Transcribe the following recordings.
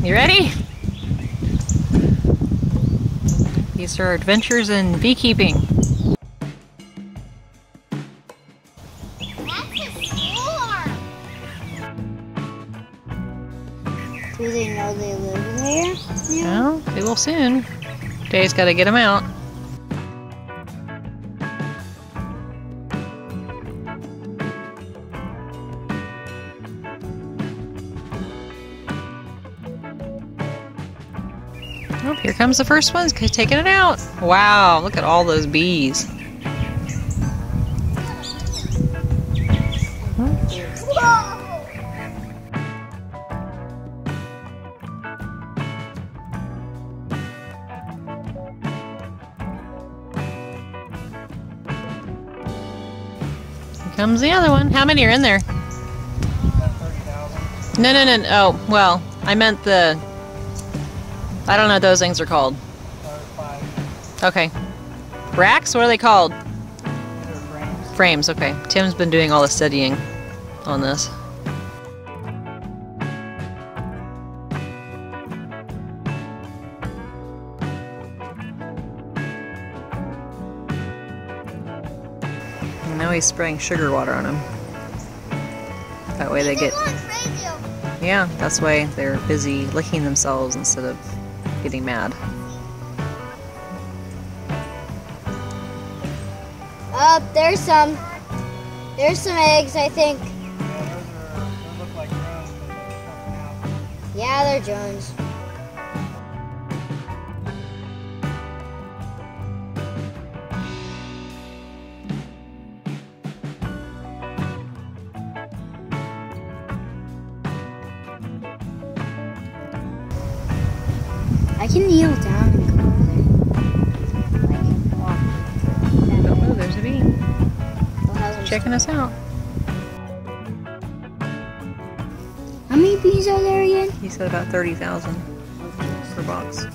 You ready? These are our adventures in beekeeping. That's a swarm! Do they know they live there? Well, they will soon. Jay's got to get them out. Oh, here comes the first ones, taking it out. Wow, look at all those bees. Whoa! Here comes the other one. How many are in there? 30,000. No. Oh, well, I meant the... I don't know what those things are called. 5. Okay. Racks? What are they called? They're frames. Frames, okay. Tim's been doing all the studying on this. And now he's spraying sugar water on them. That way they get... Yeah, that's why they're busy licking themselves instead of getting mad. There's some eggs, I think. Yeah, those look like drones, but they're something else. Yeah, they're drones. I can kneel down and go over there. Like, walk. Don't move, there's a bee. We'll have them- Checking us out. How many bees are there again? He said about 30,000 per box.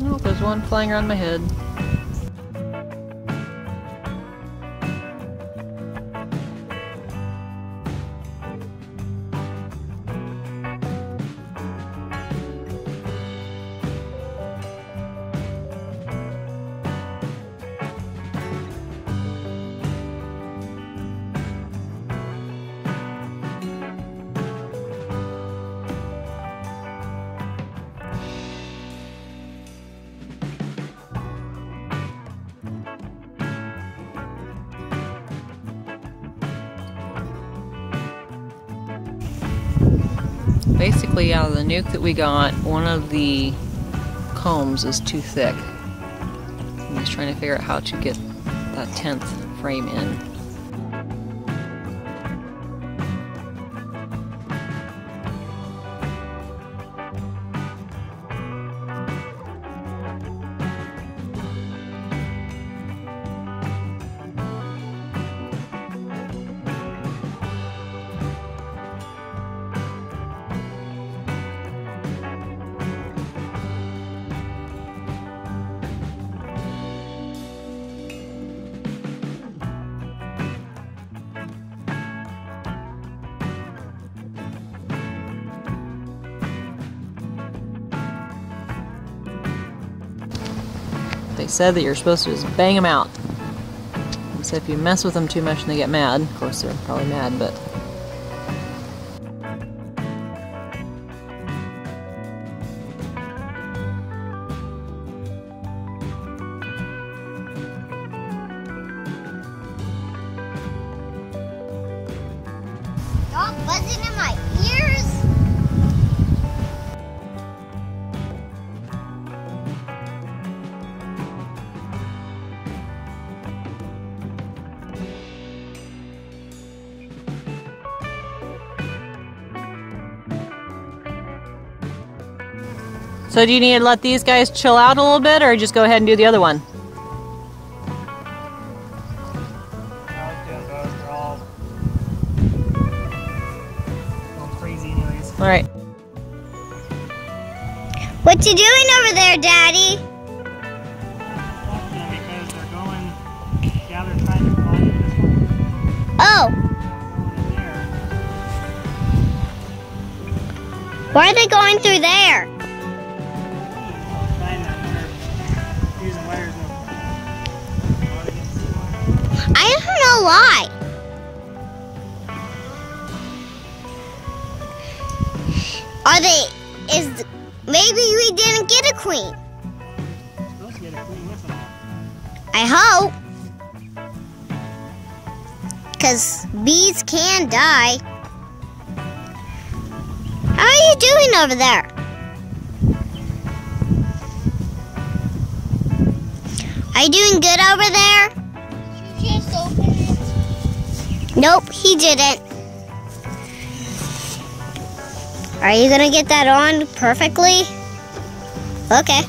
Oh, there's one flying around my head. Basically, out of the nuke that we got, one of the combs is too thick. I'm just trying to figure out how to get that 10th frame in. They said that you're supposed to just bang them out. And so if you mess with them too much and they get mad, of course they're probably mad, but... Stop buzzing in my ears. So do you need to let these guys chill out a little bit, or just go ahead and do the other one? I was doing both. They're all going crazy anyways. All right. What you doing over there, Daddy? Watching them because they're going, yeah, they're trying to climb this one. Oh, Going in there. why are they going through there? Trying that they're using wires and I don't know why. Are they, maybe we didn't get a queen. supposed to get a queen with them. I hope. Because bees can die. How are you doing over there? Are you doing good over there? Did you just open it? Nope, he didn't. Are you gonna get that on perfectly? Okay.